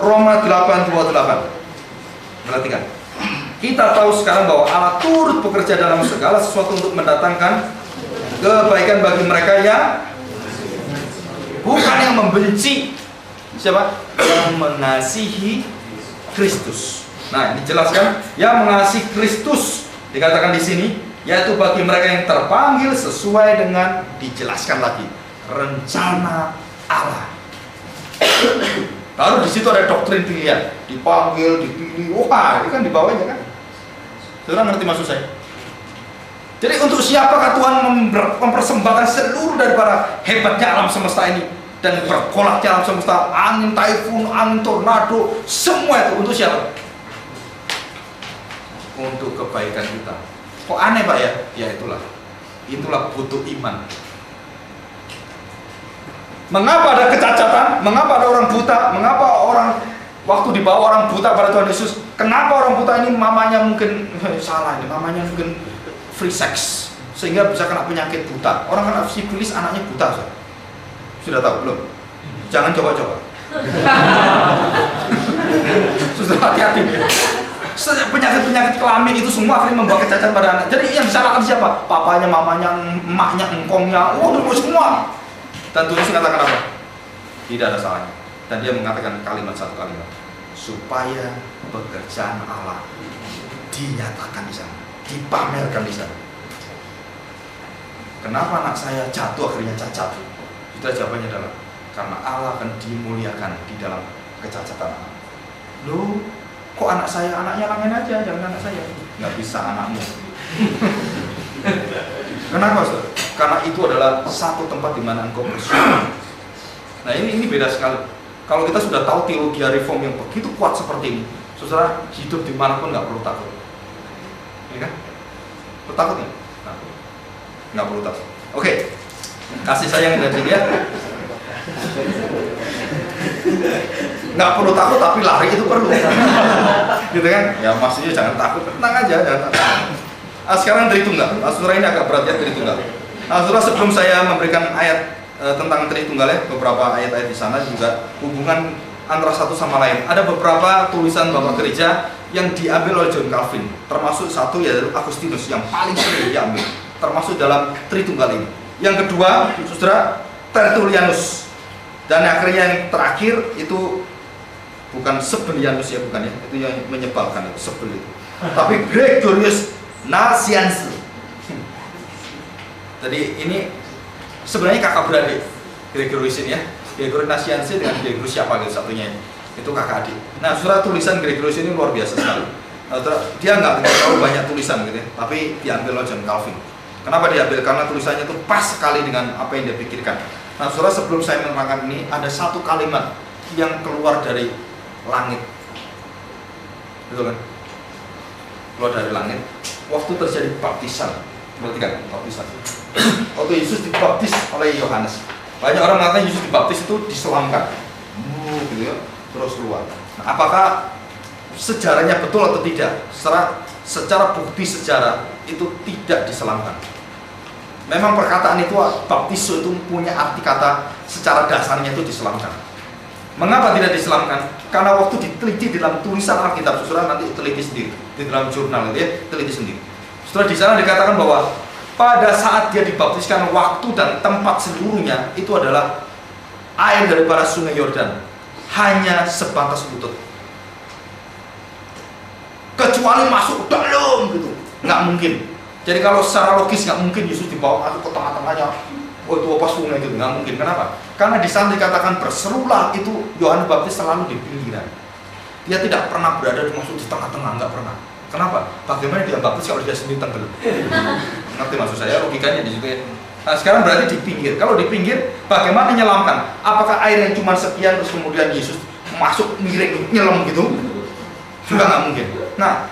Roma 8:28. Perhatikan. Kita tahu sekarang bahwa Allah turut bekerja dalam segala sesuatu untuk mendatangkan kebaikan bagi mereka yang bukan yang membenci. Siapa? Yang mengasihi Kristus. Nah, dijelaskan yang mengasihi Kristus dikatakan di sini, yaitu bagi mereka yang terpanggil sesuai dengan dijelaskan lagi rencana Allah. Baru di situ ada doktrin pilihan, dipanggil, dipilih. Wah, ini kan di bawahnya kan. Saudara ngerti maksud saya? Jadi untuk siapakah Tuhan mempersembahkan seluruh daripada hebatnya alam semesta ini dan berkolaknya alam semesta, angin taifun, angin tornado, semua itu untuk siapa? Untuk kebaikan kita. Kok aneh Pak ya? Ya itulah butuh iman. Mengapa ada kecacatan? Mengapa ada orang buta? Mengapa orang waktu dibawa orang buta pada Tuhan Yesus? Kenapa orang buta ini mamanya mungkin salah, ini mamanya mungkin free sex sehingga bisa kena penyakit buta. Orang kena sifilis anaknya buta. Sudah tahu belum? Jangan coba-coba. Sudah hati-hati. Penyakit-penyakit kelamin itu semua akhirnya membawa kecacatan pada anak. Jadi yang disalahkan siapa? Papanya, mamanya, emaknya, engkongnya, semua. Dan Tuhan Yesus mengatakan apa? Tidak ada salahnya. Dan dia mengatakan satu kalimat, supaya pekerjaan Allah dinyatakan di sana, dipamerkan di sana. Kenapa anak saya jatuh akhirnya cacat? Itu jawabannya adalah karena Allah akan dimuliakan di dalam kecacatan anak. Loh, kok anak saya? Anaknya lain aja, jangan anak saya. Nggak bisa anakmu. Kenapa, Saudara? Karena itu adalah satu tempat di mana engkau bersyukur. Nah ini beda sekali. Kalau kita sudah tahu teologi reform yang begitu kuat seperti ini, Saudara hidup dimanapun nggak perlu takut. Iya kan? Perlu takut nggak? Nggak perlu takut. Oke, kasih sayang dari dia. Nggak perlu takut tapi lari itu perlu. Gitu kan? Ya maksudnya jangan takut, tenang aja, jangan takut. Sekarang Tritunggal. Saudara ini agak berat ya Tritunggal. Saudara sebelum saya memberikan ayat tentang Tritunggal ya, beberapa ayat-ayat di sana juga hubungan antara satu sama lain. Ada beberapa tulisan Bapak Gereja yang diambil oleh John Calvin, termasuk satu yaitu Agustinus yang paling sering diambil, termasuk dalam Tritunggal ini. Yang kedua, Saudara, Tertullianus. Dan akhirnya yang terakhir itu bukan Sebelianus ya, bukan ya, itu yang menyebalkan itu Sebel itu. Tapi Gregorius Nazianzus. Jadi ini sebenarnya kakak beradik Gregorius ini ya. Gregorius Nazianzus dengan Gregorius siapa gitu satunya itu kakak adik. Nah, surat tulisan Gregorius ini luar biasa sekali. Dia nggak terlalu banyak tulisan gitu ya, tapi diambil oleh John Calvin. Kenapa diambil? Karena tulisannya itu pas sekali dengan apa yang dia pikirkan. Nah, saudara, sebelum saya menerangkan ini ada satu kalimat yang keluar dari langit, betul kan? Keluar dari langit. Waktu terjadi baptisan, perhatikan baptisan. Waktu Yesus dibaptis oleh Yohanes, banyak orang mengatakan Yesus dibaptis itu diselamkan, gitu ya, terus keluar. Nah, apakah sejarahnya betul atau tidak? Secara bukti sejarah itu tidak diselamkan. Memang perkataan itu baptiso itu punya arti kata secara dasarnya itu diselamkan. Mengapa tidak diselamkan? Karena waktu diteliti dalam tulisan Alkitab, saudara nanti teliti sendiri di dalam jurnal itu ya, teliti sendiri. Saudara, di sana dikatakan bahwa pada saat dia dibaptiskan, waktu dan tempat seluruhnya itu adalah air daripada sungai Yordan, hanya sebatas lutut. Kecuali masuk dalam gitu, nggak mungkin. Jadi kalau secara logis nggak mungkin Yesus dibawa masuk ke tengah-tengahnya. Oh itu apa sungai gitu, nggak mungkin. Kenapa? Karena di sana dikatakan berserulah itu Yohanes Baptis selalu di pinggiran. Dia tidak pernah berada masuk di tengah-tengah, nggak pernah. Kenapa? Bagaimana dia baptis kalau dia sendiri tenggelam? Ngerti maksud saya? Logikanya di situ ya. Nah, sekarang berarti di pinggir. Kalau di pinggir, bagaimana menyelamkan? Apakah air yang cuma sekian terus kemudian Yesus masuk miring nyelam gitu? Juga nggak mungkin. Nah,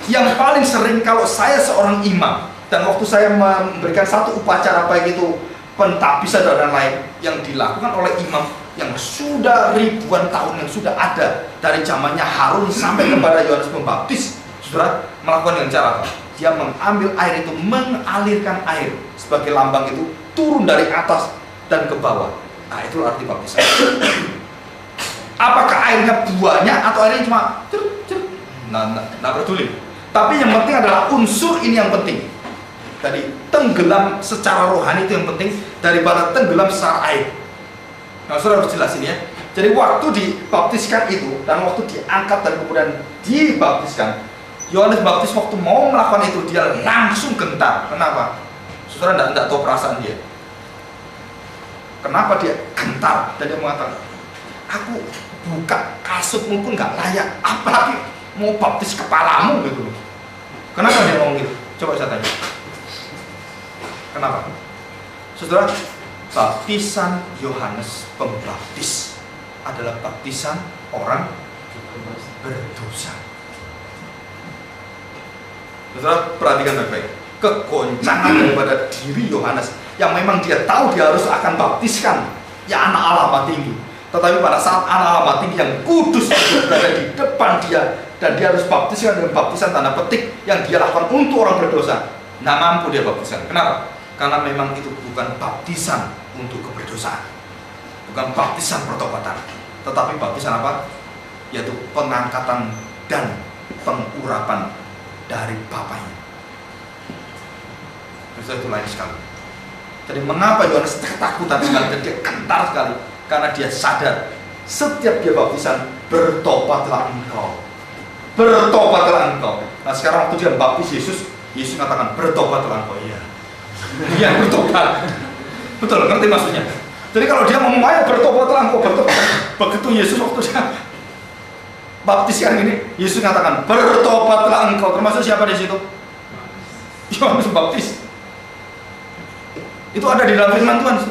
yang paling sering kalau saya seorang imam dan waktu saya memberikan satu upacara baik itu pentabisan dan lain yang dilakukan oleh imam yang sudah ribuan tahun yang sudah ada dari zamannya Harun sampai kepada Yohanes Pembaptis, saudara, melakukan dengan cara apa? Dia mengambil air itu, mengalirkan air sebagai lambang itu turun dari atas dan ke bawah. Nah, itu arti baptisan. Apakah airnya banyak atau airnya cuma cerut? Nah peduli. Tapi yang penting adalah unsur ini yang penting. Tadi tenggelam secara rohani itu yang penting daripada tenggelam secara air. Nah, saudara harus jelasin ya. Jadi waktu dibaptiskan itu dan waktu diangkat dan kemudian dibaptiskan, Yohanes Baptis waktu mau melakukan itu dia langsung gentar. Kenapa? Saudara tidak tahu perasaan dia. Kenapa dia gentar? Dan dia mengatakan, aku buka kasutmu pun nggak layak, apalagi mau baptis kepalamu gitu. Kenapa dia ngomong gitu? Coba saya tanya. Kenapa? Saudara, baptisan Yohanes Pembaptis adalah baptisan orang berdosa. Saudara, perhatikan baik-baik. Kegoncangan daripada diri Yohanes yang memang dia tahu dia harus akan baptiskan ya anak Allah Maha Tinggi. Tetapi pada saat anak Allah Maha Tinggi yang kudus berada di depan dia dan dia harus baptiskan dengan baptisan tanda petik yang dia lakukan untuk orang berdosa, nggak mampu dia baptiskan. Kenapa? Karena memang itu bukan baptisan untuk keberdosaan, bukan baptisan pertobatan, tetapi baptisan apa? Yaitu pengangkatan dan pengurapan dari Bapaknya. Itu lain sekali. Jadi mengapa Yohanes ketakutan sekali dan dia gentar sekali? Karena dia sadar setiap dia baptisan, bertobatlah engkau, bertobatlah engkau. Nah sekarang waktu dia baptis Yesus katakan bertobatlah engkau. Iya, dia bertobat. Betul, ngerti maksudnya? Jadi kalau dia ngomong ayo bertobatlah engkau, bertobat. Begitu Yesus waktu dia baptiskan ini, Yesus katakan bertobatlah engkau. Termasuk siapa di situ? Yohanes Baptis. Itu ada di dalam firman Tuhan.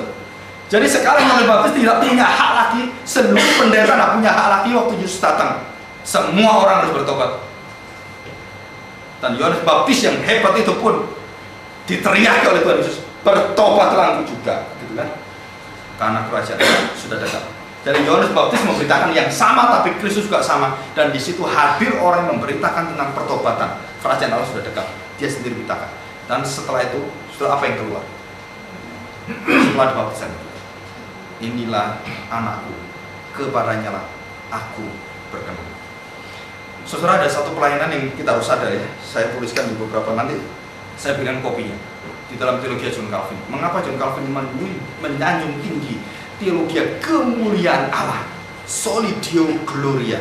Jadi sekarang Yohanes Baptis tidak punya hak lagi, seluruh pendeta tidak punya hak lagi waktu Yesus datang. Semua orang harus bertobat. Dan Yohanes Baptis yang hebat itu pun diteriaki oleh Tuhan Yesus, bertobatlah engkau juga, gitu kan? Karena kerajaan sudah dekat. Jadi Yohanes Baptis memberitakan yang sama, tapi Kristus juga sama. Dan di situ hadir orang yang memberitakan tentang pertobatan. Kerajaan Allah sudah dekat. Dia sendiri beritakan. Dan setelah itu, setelah apa yang keluar? Setelah dibaptisan, inilah anakku, kepadanya lah aku berkenan. Saudara, ada satu pelayanan yang kita harus sadar ya. Saya tuliskan di beberapa, nanti saya berikan kopinya di dalam teologi John Calvin. Mengapa John Calvin menyanjung tinggi teologi kemuliaan Allah, Solidio Gloria?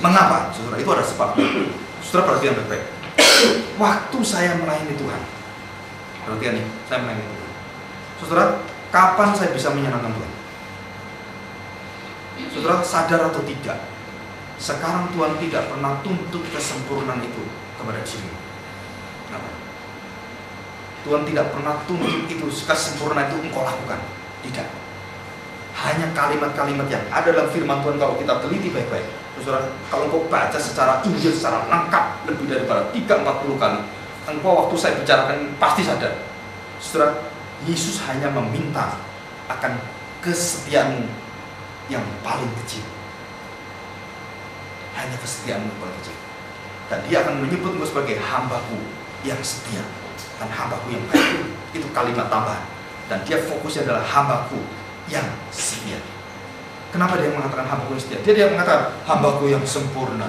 Mengapa? Saudara, itu ada sebabnya. Saudara perhatikan baik-baik. Waktu saya melayani Tuhan, perhatikan nih, saya melayani Tuhan. Saudara, kapan saya bisa menyenangkan Tuhan? Saudara, sadar atau tidak, sekarang Tuhan tidak pernah tuntut kesempurnaan itu kepada diri. Kenapa? Tuhan tidak pernah tuntut itu, kesempurnaan itu engkau lakukan. Tidak. Hanya kalimat-kalimat yang ada dalam firman Tuhan kalau kita teliti baik-baik. Saudara, kalau engkau baca secara Injil secara lengkap lebih daripada 3-40 kali, engkau waktu saya bicarakan pasti sadar. Saudara, Yesus hanya meminta akan kesetiaanmu yang paling kecil. Hanya kesetiaanmu yang paling kecil. Dan dia akan menyebut engkau sebagai hambaku yang setia dan hambaku yang baik. Itu kalimat tambahan. Dan dia fokusnya adalah hambaku yang setia. Kenapa dia mengatakan hambaku yang setia? Dia mengatakan hambaku yang sempurna,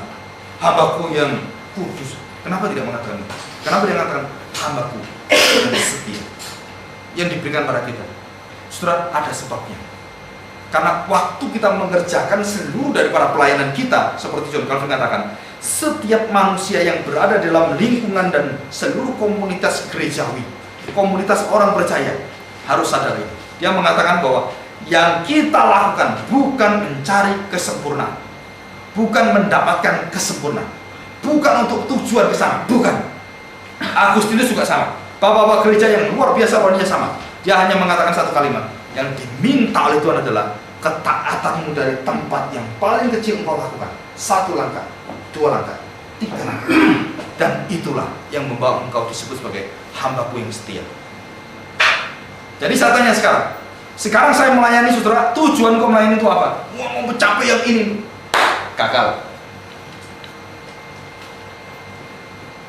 hambaku yang kudus. Kenapa tidak mengatakan itu? Kenapa dia mengatakan hambaku yang setia yang diberikan pada kita? Saudara, ada sebabnya. Karena waktu kita mengerjakan seluruh daripada pelayanan kita, seperti John Calvin katakan, setiap manusia yang berada dalam lingkungan dan seluruh komunitas gerejawi, komunitas orang percaya, harus sadar ini. Dia mengatakan bahwa yang kita lakukan bukan mencari kesempurnaan, bukan mendapatkan kesempurnaan, bukan untuk tujuan ke sana, bukan. Agustinus juga sama. Bapak-bapak gereja yang luar biasa orangnya sama. Dia hanya mengatakan satu kalimat, yang diminta oleh Tuhan adalah ketaatanmu dari tempat yang paling kecil engkau lakukan. 1 langkah, 2 langkah, 3 langkah. Dan itulah yang membawa engkau disebut sebagai hambaku yang setia. Jadi saya tanya sekarang saya melayani saudara, tujuan kau melayani itu apa? Mau mencapai yang ini, gagal.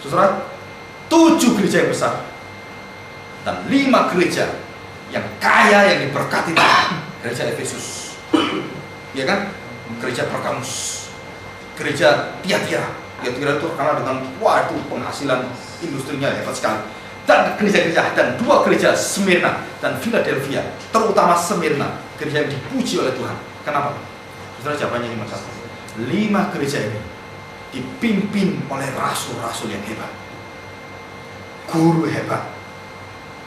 Saudara, 7 gereja yang besar dan 5 gereja yang kaya, yang diberkati, gereja Efesus, ya kan? gereja Pergamus, gereja Tiatira. Tiatira itu terkenal dengan itu penghasilan industrinya hebat sekali. Dan gereja-gereja dan 2 gereja Smyrna dan Philadelphia, terutama Smyrna, gereja yang dipuji oleh Tuhan. Kenapa? Saudara, jawabannya cuma satu. 5 gereja ini dipimpin oleh rasul-rasul yang hebat, guru hebat,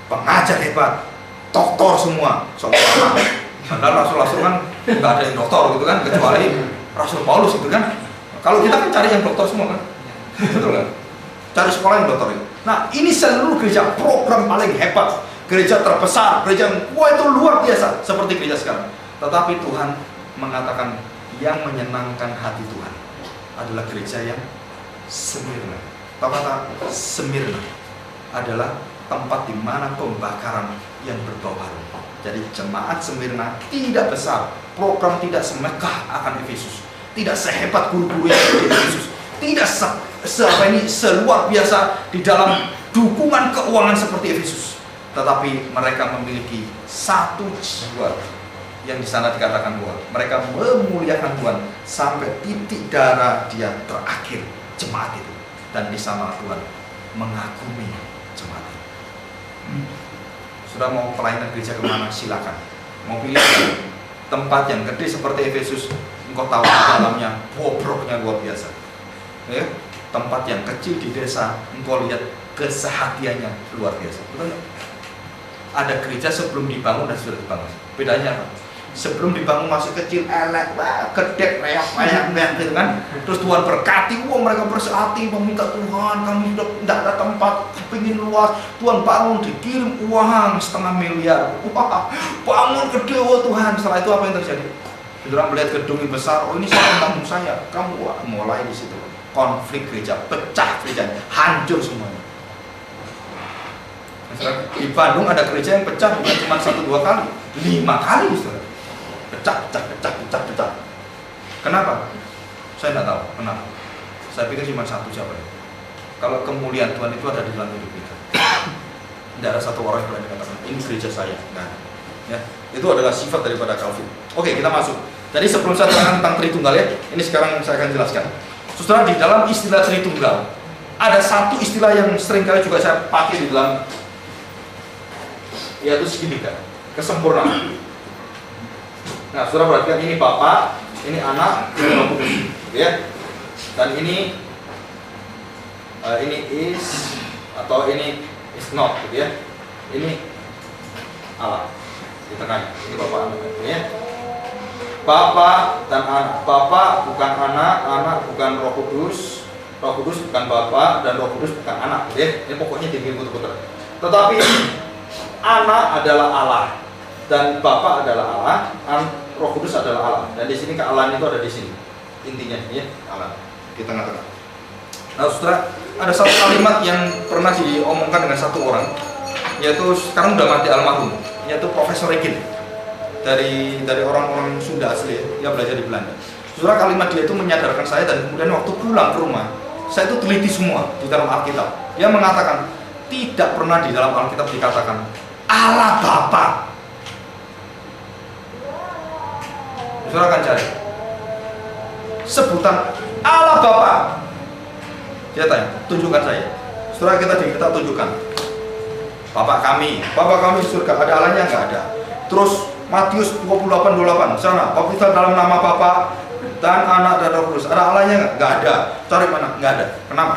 pengajar hebat, doktor semua. Seolah-olah padahal rasul-rasul kan nggak ada yang doktor gitu kan, kecuali Rasul Paulus itu kan. Kalau kita kan cari yang doktor semua kan, betul kan? Cari sekolah yang doktor itu. Nah, ini seluruh gereja program paling hebat, gereja terbesar, gereja yang itu luar biasa seperti gereja sekarang. Tetapi Tuhan mengatakan yang menyenangkan hati Tuhan adalah gereja yang Smyrna. Tahu kata Smyrna adalah tempat di mana pembakaran yang berbau harum. Jadi jemaat Smyrna tidak besar, program tidak semegah akan Efesus, tidak sehebat guru-guru yang di Efesus, tidak seluar biasa di dalam dukungan keuangan seperti Efesus. Tetapi mereka memiliki satu jiwa yang di sana dikatakan bahwa mereka memuliakan Tuhan sampai titik darah dia terakhir, jemaat itu. Dan di sana Tuhan mengagumi jemaat itu. Sudah mau pelayanan gereja kemana? Silakan. Mau pilih tempat yang gede seperti Efesus, engkau tahu di dalamnya bobroknya luar biasa. Ya? Tempat yang kecil di desa, engkau lihat kesehatiannya luar biasa. Betul? Ada gereja sebelum dibangun dan sudah dibangun. Bedanya apa? Sebelum dibangun masih kecil, elek, gedek, reak gitu kan. Terus Tuhan berkati, mereka bersehati, meminta Tuhan, kami sudah tidak ada tempat, kepingin luas. Tuhan bangun, dikirim uang 500 miliar. Bangun gede, Tuhan. Setelah itu apa yang terjadi? Saudara melihat gedung yang besar, ini saya tanggung saya. Kamu mulai di situ. Konflik gereja, pecah gereja, hancur semuanya. Di Bandung ada gereja yang pecah bukan cuma 1-2 kali, 5 kali, saudara. Pecah. Kenapa? Saya tidak tahu kenapa. Saya pikir cuma satu jawabannya. Kalau kemuliaan Tuhan itu ada di dalam hidup kita, tidak ada satu orang yang berani katakan ini gereja saya. Nah, ya, itu adalah sifat daripada Calvin. Oke, kita masuk. Jadi sebelum saya terangkan tentang Tritunggal ya, ini sekarang saya akan jelaskan. Saudara, di dalam istilah Tritunggal ada satu istilah yang seringkali juga saya pakai di dalam, yaitu segitiga, kesempurnaan. Nah, saudara perhatikan, ini Bapa, ini Anak, ini Roh Kudus, ya. Dan ini is atau ini is not, gitu ya. Ini Allah di tengahnya. Ini Bapa, Anak, ya. Bapa dan Anak. Bapa bukan Anak, Anak bukan Roh Kudus bukan Bapa, dan Roh Kudus bukan Anak, ya. Ini pokoknya diputar-putar. Tetapi Anak adalah Allah dan Bapa adalah Allah, Roh Kudus adalah Allah. Dan di sini kealahan itu ada di sini. Intinya ya, Allah di tengah-tengah. Nah, saudara, ada satu kalimat yang pernah diomongkan dengan satu orang, yaitu sekarang udah mati almarhum, yaitu Profesor Regin dari orang-orang Sunda asli, dia belajar di Belanda. Saudara, kalimat dia itu menyadarkan saya, dan kemudian waktu pulang ke rumah, saya itu teliti semua di dalam Alkitab. Dia mengatakan tidak pernah di dalam Alkitab dikatakan Allah Bapa. Saudara akan cari sebutan Allah Bapa. Dia tanya, tunjukkan saya. Saudara, kita tunjukkan Bapak kami di surga, ada Allahnya? Nggak ada. Terus Matius 28:28 sana, baptisan dalam nama Bapa dan Anak dan Roh Kudus, ada Allahnya? Nggak ada. Cari mana? Nggak ada. Kenapa?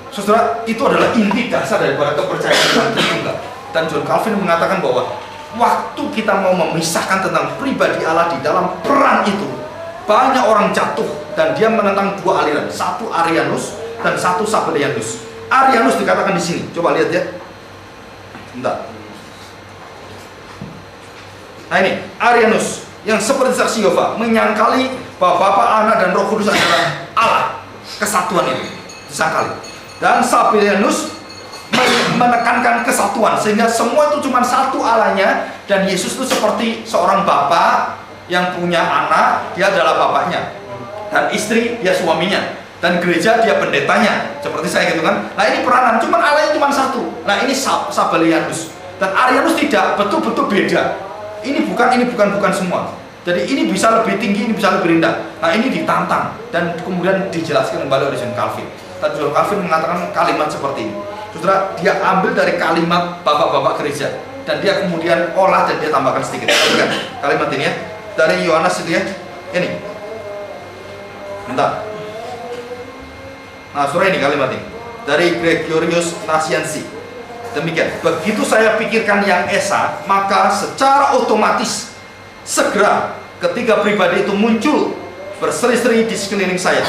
Saudara, itu adalah inti dasar daripada kepercayaan Tritunggal. Dan John Calvin mengatakan bahwa waktu kita mau memisahkan tentang pribadi Allah di dalam peran itu, banyak orang jatuh dan dia menentang 2 aliran, satu Arianus dan satu Sabellianus. Arianus dikatakan di sini, coba lihat ya. Bentar. Nah ini Arianus yang seperti saksi Yehova menyangkali bahwa Bapa, Anak dan Roh Kudus adalah Allah, kesatuan itu disangkali. Dan Sabellianus menekankan kesatuan, sehingga semua itu cuma satu Allahnya, dan Yesus itu seperti seorang bapak yang punya anak, dia adalah bapaknya, dan istri dia suaminya, dan gereja dia pendetanya, seperti saya gitu kan. Nah ini peranan, cuma Allahnya cuma satu. Nah ini Sabellianus, dan Arianus tidak, betul-betul beda. Ini bukan semua. Jadi ini bisa lebih tinggi, ini bisa lebih rendah. Nah ini ditantang dan kemudian dijelaskan kembali oleh John Calvin. Dan John Calvin mengatakan kalimat seperti ini. Saudara, dia ambil dari kalimat bapak-bapak gereja dan dia kemudian olah dan dia tambahkan sedikit. Kan? Kalimat ini ya dari Yohanes itu ya. Ini. Bentar. Nah, saudara, ini kalimat ini dari Gregorius Nazianzi. Demikian. Begitu saya pikirkan yang esa, maka secara otomatis segera ketiga pribadi itu muncul berseri-seri di sekeliling saya.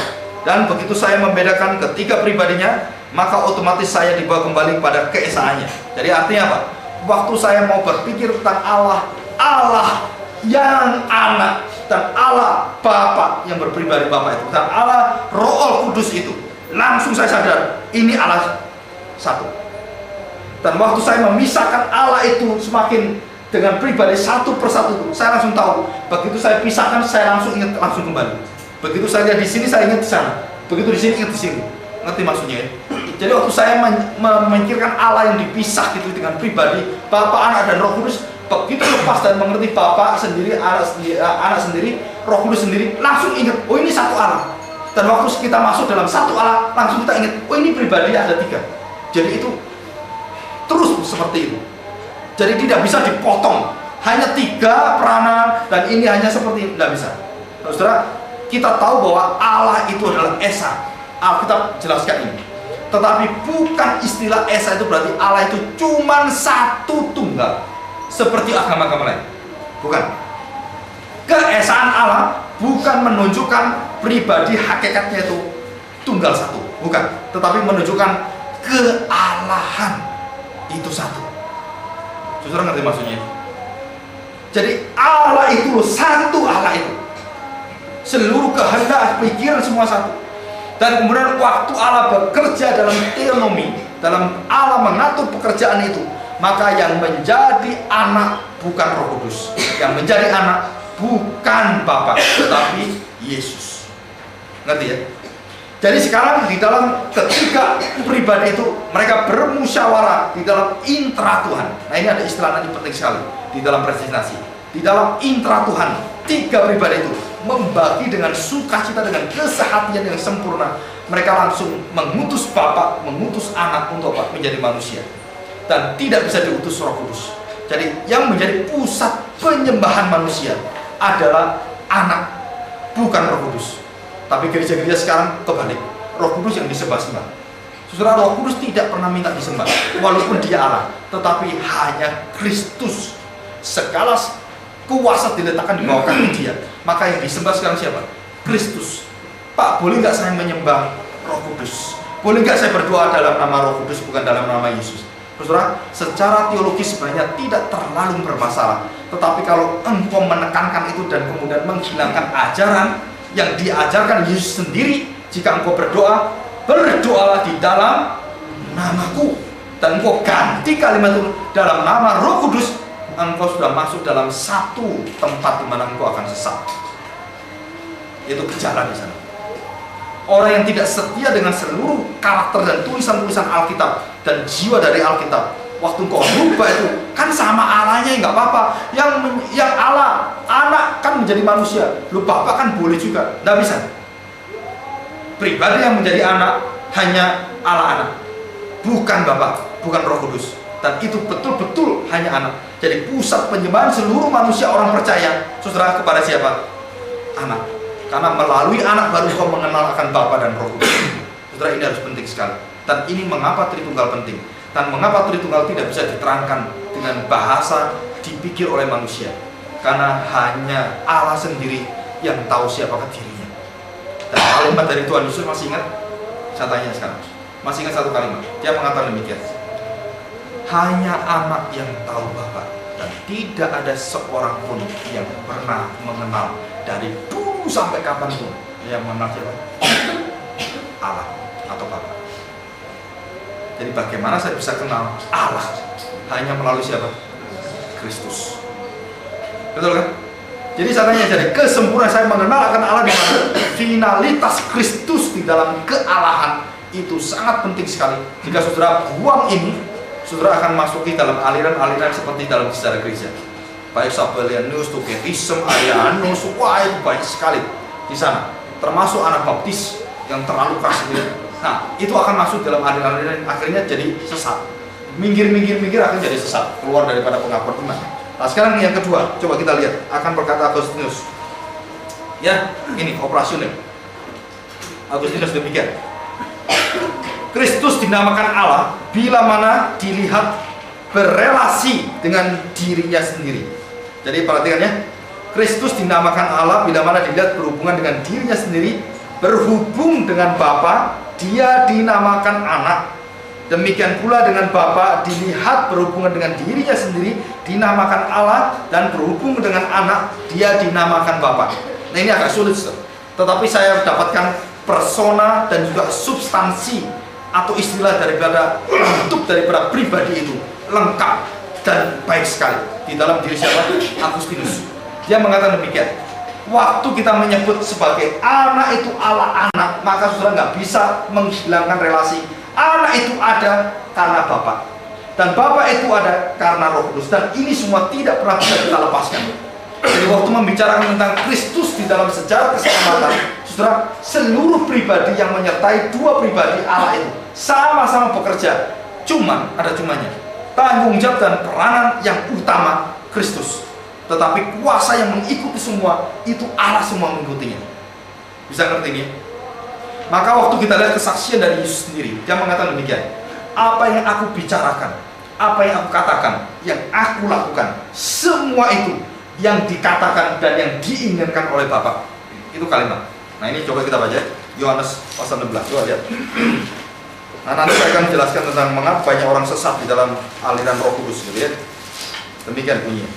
Dan begitu saya membedakan ketiga pribadinya, maka otomatis saya dibawa kembali pada keesaannya. Jadi artinya apa? Waktu saya mau berpikir tentang Allah, Allah yang anak dan Allah Bapa yang berpribadi Bapa itu, dan Allah Roh Kudus itu, langsung saya sadar ini Allah satu. Dan waktu saya memisahkan Allah itu semakin dengan pribadi satu persatu itu, saya langsung tahu. Begitu saya pisahkan, saya langsung ingat, langsung kembali. Begitu saya lihat di sini, saya ingat di sana. Begitu di sini, ingat di sini. Ngerti maksudnya ya? Jadi waktu saya memikirkan Allah yang dipisah gitu dengan pribadi Bapa, Anak, dan Roh Kudus, begitu lepas dan mengerti Bapa sendiri, Anak sendiri, Roh Kudus sendiri, langsung ingat, oh ini satu Allah. Dan waktu kita masuk dalam satu Allah, langsung kita ingat, oh ini pribadi ada tiga. Jadi itu terus seperti itu. Jadi tidak bisa dipotong, hanya tiga peranan dan ini hanya seperti ini, tidak bisa. Saudara, kita tahu bahwa Allah itu adalah Esa. Alkitab jelaskan ini. Tetapi bukan istilah Esa itu berarti Allah itu cuma satu tunggal seperti agama-agama lain. Bukan. Keesaan Allah bukan menunjukkan pribadi hakikatnya itu tunggal satu, bukan. Tetapi menunjukkan kealahan itu satu. Saudara ngerti maksudnya? Jadi Allah itu satu, Allah itu seluruh kehendak, pikiran semua satu. Dan kemudian waktu Allah bekerja dalam teonomi, dalam Allah mengatur pekerjaan itu, maka yang menjadi anak bukan Roh Kudus, yang menjadi anak bukan Bapa, tetapi Yesus. Ngerti ya? Jadi sekarang di dalam ketiga pribadi itu mereka bermusyawarah di dalam intra Tuhan. Nah ini ada istilah nanti penting sekali di dalam presentasi. Di dalam intra Tuhan, tiga pribadi itu membagi dengan sukacita, dengan kesehatian yang sempurna. Mereka langsung mengutus Bapa, mengutus Anak untuk apa? Menjadi manusia. Dan tidak bisa diutus Roh Kudus. Jadi yang menjadi pusat penyembahan manusia adalah Anak, bukan Roh Kudus. Tapi gereja-gereja sekarang kebalik, Roh Kudus yang disembah-sembah. Saudara, Roh Kudus tidak pernah minta disembah, walaupun dia Allah, tetapi hanya Kristus. Segala kuasa diletakkan di bawah kaki dia. Maka yang disembah sekarang siapa? Kristus. Pak, boleh nggak saya menyembah Roh Kudus? Boleh nggak saya berdoa dalam nama Roh Kudus, bukan dalam nama Yesus? Saudara, secara teologis sebenarnya tidak terlalu bermasalah. Tetapi kalau engkau menekankan itu dan kemudian menghilangkan ajaran yang diajarkan Yesus sendiri, jika engkau berdoa, berdoalah di dalam namaku, dan engkau ganti kalimat itu dalam nama Roh Kudus, engkau sudah masuk dalam satu tempat di mana engkau akan sesat. Itu gejala di sana. Orang yang tidak setia dengan seluruh karakter dan tulisan-tulisan Alkitab dan jiwa dari Alkitab, waktu engkau rubah itu, kan sama Allahnya nggak apa-apa. Yang Allah, anak kan menjadi manusia, lu Bapak kan boleh juga, nggak bisa. Pribadi yang menjadi anak hanya Allah anak, bukan Bapak, bukan Roh Kudus. Dan itu betul-betul hanya anak. Jadi pusat penyembahan seluruh manusia orang percaya, saudara, kepada siapa? Anak. Karena melalui anak baru kau mengenal akan Bapa dan Roh Kudus. Saudara, ini harus penting sekali. Dan ini mengapa Tritunggal penting. Dan mengapa Tritunggal tidak bisa diterangkan dengan bahasa dipikir oleh manusia. Karena hanya Allah sendiri yang tahu siapakah dirinya. Dan kalimat dari Tuhan Yesus masih ingat? Saya tanya sekarang. Masih ingat satu kalimat? Dia mengatakan demikian. Hanya anak yang tahu Bapa, dan tidak ada seorang pun yang pernah mengenal dari dulu sampai kapanpun yang mengenal siapa? Allah atau Bapa. Jadi bagaimana saya bisa kenal Allah? Hanya melalui siapa? Kristus. Betul kan? Jadi saya tanya, jadi kesempurnaan saya mengenal akan Allah di mana finalitas Kristus di dalam kealahan itu sangat penting sekali. Jika saudara buang ini, saudara akan masuki dalam aliran-aliran seperti dalam sejarah gereja. baik Sabellianus, Tuketism, Arianus, wah itu banyak sekali di sana. Termasuk anak baptis yang terlalu keras gitu. Nah, itu akan masuk dalam aliran-aliran, akhirnya jadi sesat. Minggir akan jadi sesat, keluar daripada pengakuan iman. Nah, sekarang yang kedua, coba kita lihat akan berkata Agustinus. Ya, ini operasional. Agustinus demikian. Kristus dinamakan Allah bila mana dilihat berelasi dengan dirinya sendiri. Jadi perhatikan ya, Kristus dinamakan Allah bila mana dilihat berhubungan dengan dirinya sendiri, berhubung dengan Bapa, dia dinamakan anak. Demikian pula dengan Bapa dilihat berhubungan dengan dirinya sendiri, dinamakan Allah, dan berhubung dengan anak, dia dinamakan Bapa. Nah, ini agak sulit, tetapi saya dapatkan persona dan juga substansi atau istilah daripada bentuk daripada pribadi itu lengkap dan baik sekali di dalam diri siapa? Agustinus. Dia mengatakan demikian. Waktu kita menyebut sebagai anak itu Allah anak, maka saudara nggak bisa menghilangkan relasi. Anak itu ada karena Bapa, dan Bapa itu ada karena Roh Kudus, dan ini semua tidak pernah bisa kita lepaskan. Jadi waktu membicarakan tentang Kristus di dalam sejarah keselamatan, saudara, seluruh pribadi yang menyertai dua pribadi Allah itu sama-sama bekerja. Cuman ada cumanya, tanggung jawab dan peranan yang utama Kristus. Tetapi kuasa yang mengikuti semua itu Allah semua mengikutinya. Bisa ngerti ini? Maka waktu kita lihat kesaksian dari Yesus sendiri, dia mengatakan demikian. Apa yang aku bicarakan, apa yang aku katakan, yang aku lakukan, semua itu yang dikatakan dan yang diinginkan oleh Bapa. Itu kalimat. Nah, ini coba kita baca Yohanes pasal 16. Coba lihat. Nah, nanti saya akan menjelaskan tentang mengapa banyak orang sesat di dalam aliran Roh Kudus, gitu ya. Demikian bunyinya.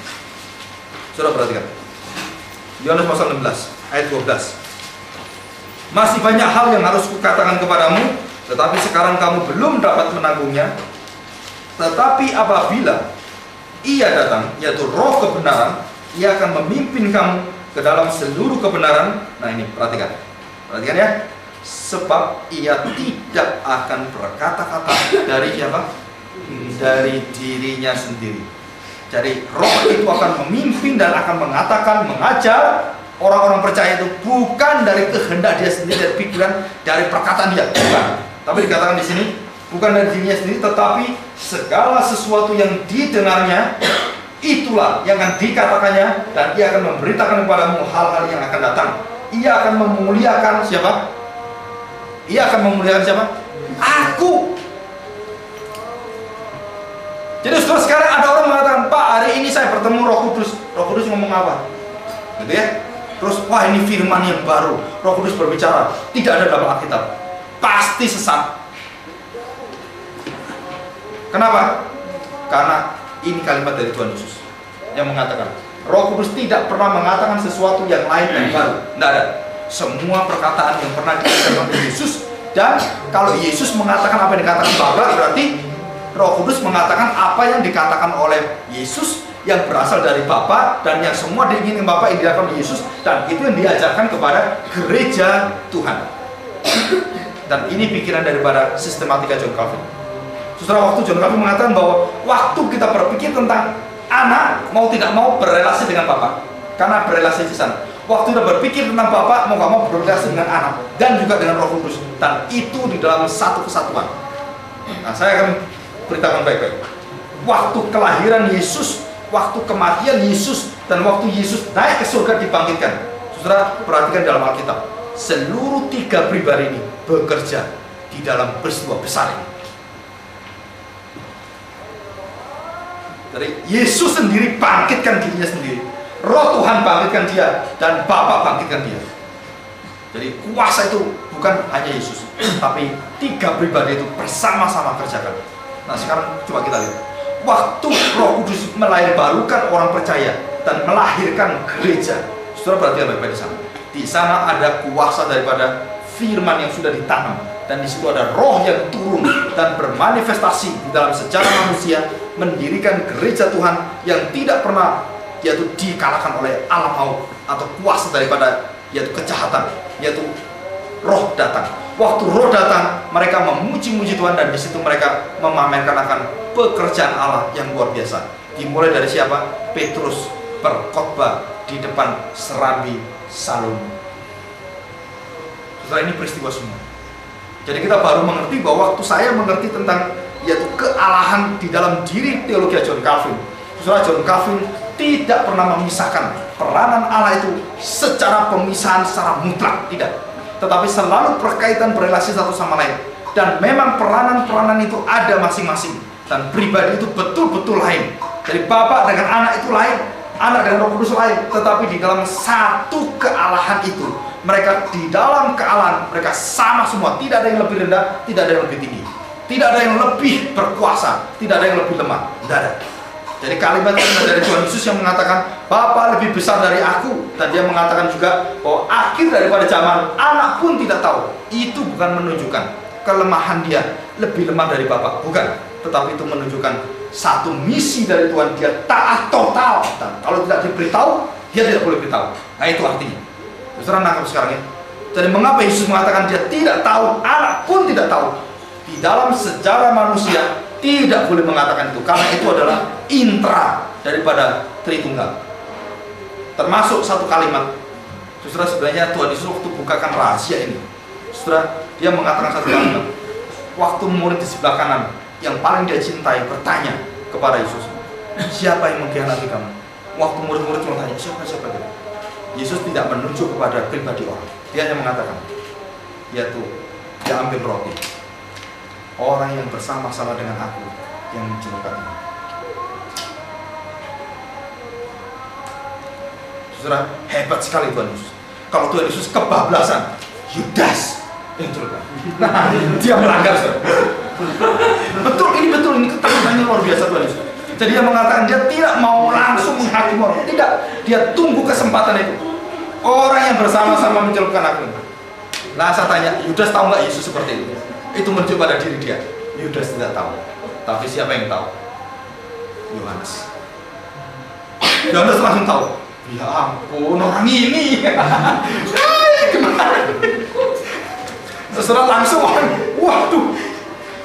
Saudara perhatikan. Yohanes pasal 16 ayat 12. Masih banyak hal yang harus kukatakan kepadamu, tetapi sekarang kamu belum dapat menanggungnya. Tetapi apabila Ia datang, yaitu Roh kebenaran, Ia akan memimpin kamu ke dalam seluruh kebenaran. Nah, ini perhatikan. Perhatikan ya. Sebab Ia tidak akan berkata-kata dari siapa? Dari dirinya sendiri. Jadi Roh itu akan memimpin dan akan mengatakan, mengajar orang-orang percaya itu bukan dari kehendak dia sendiri, dari pikiran, dari perkataan dia, bukan. Tapi dikatakan di sini bukan dari dirinya sendiri, tetapi segala sesuatu yang didengarnya itulah yang akan dikatakannya, dan Ia akan memberitakan kepadamu hal-hal yang akan datang. Ia akan memuliakan siapa? Ia akan memuliakan siapa? Aku. Jadi setelah sekarang ada orang mengatakan, Pak, hari ini saya bertemu Roh Kudus. Roh Kudus ngomong apa? Gitu ya. Terus, wah, ini firman yang baru. Roh Kudus berbicara. Tidak ada dalam Alkitab. Pasti sesat. Kenapa? Karena ini kalimat dari Tuhan Yesus yang mengatakan, Roh Kudus tidak pernah mengatakan sesuatu yang lain dan baru. Tidak ada. Semua perkataan yang pernah dikatakan oleh Yesus, dan kalau Yesus mengatakan apa yang dikatakan Bapa, berarti Roh Kudus mengatakan apa yang dikatakan oleh Yesus yang berasal dari Bapa, dan yang semua diinginkan Bapa yang dilakukan oleh Yesus, dan itu yang diajarkan kepada gereja Tuhan. Dan ini pikiran daripada sistematika John Calvin. Saudara, waktu John Calvin mengatakan bahwa waktu kita berpikir tentang anak, mau tidak mau berrelasi dengan Bapa, karena berrelasi di sana. Waktu kita berpikir tentang Bapa, mau tidak mau berrelasi dengan anak, dan juga dengan Roh Kudus, dan itu di dalam satu kesatuan. Nah, saya akan beritakan baik-baik. Waktu kelahiran Yesus, waktu kematian Yesus, dan waktu Yesus naik ke surga dibangkitkan. Saudara, perhatikan dalam Alkitab, seluruh tiga pribadi ini bekerja di dalam peristiwa besar ini. Jadi Yesus sendiri bangkitkan dirinya sendiri, Roh Tuhan bangkitkan dia, dan Bapa bangkitkan dia. Jadi kuasa itu bukan hanya Yesus, tapi tiga pribadi itu bersama-sama kerjakan. Nah, sekarang coba kita lihat. Waktu Roh Kudus melahirkan orang percaya dan melahirkan gereja, saudara perhatikan baik-baik di sana. Di sana ada kuasa daripada firman yang sudah ditanam, dan di situ ada Roh yang turun dan bermanifestasi di dalam sejarah manusia, mendirikan gereja Tuhan yang tidak pernah yaitu dikalahkan oleh alam maut atau kuasa daripada yaitu kejahatan, yaitu Roh datang. Waktu Roh datang, mereka memuji-muji Tuhan, dan di situ mereka memamerkan akan pekerjaan Allah yang luar biasa. Dimulai dari siapa? Petrus, berkhotbah di depan serambi Salomo. Setelah ini peristiwa semua. Jadi kita baru mengerti bahwa waktu saya mengerti tentang yaitu kealahan di dalam diri teologi John Calvin. Saudara, John Calvin tidak pernah memisahkan peranan Allah itu secara pemisahan secara mutlak, tidak. Tetapi selalu berkaitan berelasi satu sama lain. Dan memang peranan-peranan itu ada masing-masing. Dan pribadi itu betul-betul lain. Jadi Bapa dengan Anak itu lain, Anak dengan Roh Kudus lain. Tetapi di dalam satu kealahan itu, mereka di dalam kealahan, mereka sama semua. Tidak ada yang lebih rendah, tidak ada yang lebih tinggi. Tidak ada yang lebih berkuasa, tidak ada yang lebih lemah. Tidak ada. Jadi kalimat dari Tuhan Yesus yang mengatakan Bapa lebih besar dari aku, dan dia mengatakan juga bahwa akhir daripada zaman Anak pun tidak tahu. Itu bukan menunjukkan kelemahan dia lebih lemah dari Bapa, bukan. Tetapi itu menunjukkan satu misi dari Tuhan, dia taat total. Dan kalau tidak diberitahu, dia tidak boleh beritahu. Nah itu artinya. Saudara nangkap sekarang ya. Jadi mengapa Yesus mengatakan dia tidak tahu, Anak pun tidak tahu? Di dalam sejarah manusia tidak boleh mengatakan itu, karena itu adalah intra daripada Tritunggal. Termasuk satu kalimat, saudara, sebenarnya Tuhan Yesus waktu bukakan rahasia ini, saudara, dia mengatakan satu kalimat. Waktu murid di sebelah kanan yang paling dia cintai bertanya kepada Yesus, siapa yang mengkhianati kamu? Waktu murid-murid cuma tanya, siapa itu? Yesus tidak menunjuk kepada pribadi orang. Dia hanya mengatakan, yaitu dia ambil roti. Orang yang bersama-sama dengan aku yang mencelupkan. Saudara, hebat sekali Tuhan Yesus. Kalau Tuhan Yesus kebablasan, Yudas yang mencelupkan. Nah, dia melanggar, saudara. Betul, ini ketakutannya luar biasa Tuhan Yesus. Jadi dia mengatakan dia tidak mau langsung menghakimi orang. Tidak, dia tunggu kesempatan itu. Orang yang bersama-sama mencelupkan aku. Nah, saya tanya, Yudas tahu nggak Yesus seperti itu? Itu menunjuk pada diri dia. Yudas tidak tahu. Tapi siapa yang tahu? Yohanes. Yohanes langsung tahu. Ya ampun, orang ini. Gimana? Setelah langsung orang, waduh.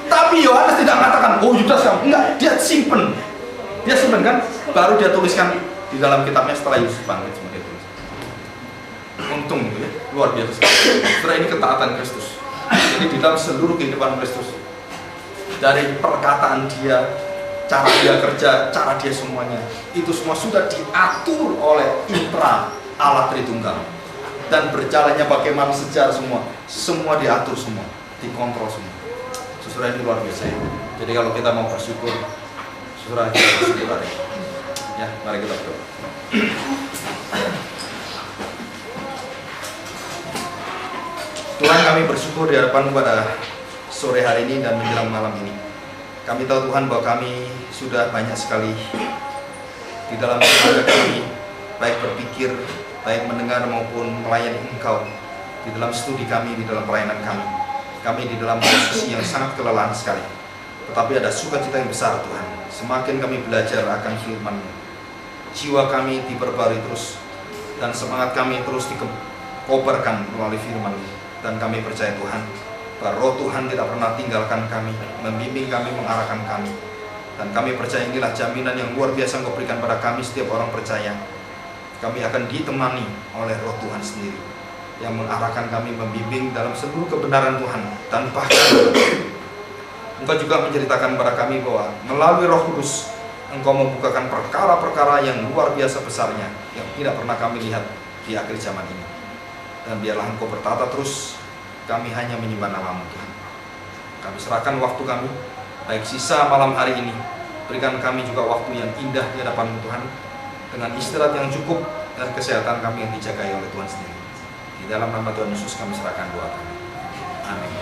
Tapi Yohanes tidak mengatakan, oh Yudas kamu. Enggak, dia simpen. Dia simpen kan? Baru dia tuliskan di dalam kitabnya setelah Yesus bangkit, sebagai tulis. Untung gitu ya, luar biasa sekali. Setelah ini ketaatan Kristus. Jadi di dalam seluruh kehidupan Kristus, dari perkataan dia, cara dia kerja, cara dia semuanya, itu semua sudah diatur oleh intra Allah Tritunggal. Dan berjalannya bagaimana sejarah semua diatur semua, dikontrol semua. Saudara, ini luar biasa ya. Jadi kalau kita mau bersyukur, saudara, kita bersyukur hari. Ya, mari kita berdoa. Tuhan, kami bersyukur di hadapan pada sore hari ini dan menjelang malam ini. Kami tahu Tuhan bahwa kami sudah banyak sekali di dalam keluarga kami, baik berpikir, baik mendengar maupun melayani Engkau, di dalam studi kami, di dalam pelayanan kami. Kami di dalam posisi yang sangat kelelahan sekali. Tetapi ada sukacita yang besar Tuhan. Semakin kami belajar akan firman-Mu, jiwa kami diperbarui terus, dan semangat kami terus dikobarkan melalui firman-Mu. Dan kami percaya Tuhan, bahwa Roh Tuhan tidak pernah tinggalkan kami, membimbing kami, mengarahkan kami. Dan kami percaya inilah jaminan yang luar biasa Engkau berikan pada kami setiap orang percaya. Kami akan ditemani oleh Roh Tuhan sendiri, yang mengarahkan kami, membimbing dalam seluruh kebenaran Tuhan. Dan bahkan Engkau juga menceritakan kepada kami bahwa melalui Roh Kudus Engkau membukakan perkara-perkara yang luar biasa besarnya, yang tidak pernah kami lihat di akhir zaman ini. Dan biarlah Engkau bertata terus, kami hanya menyembah nama-Mu Tuhan. Kami serahkan waktu kami, baik sisa malam hari ini. Berikan kami juga waktu yang indah di hadapan-Mu Tuhan, dengan istirahat yang cukup dan kesehatan kami yang dijagai oleh Tuhan sendiri. Di dalam nama Tuhan Yesus kami serahkan doa kami. Amin.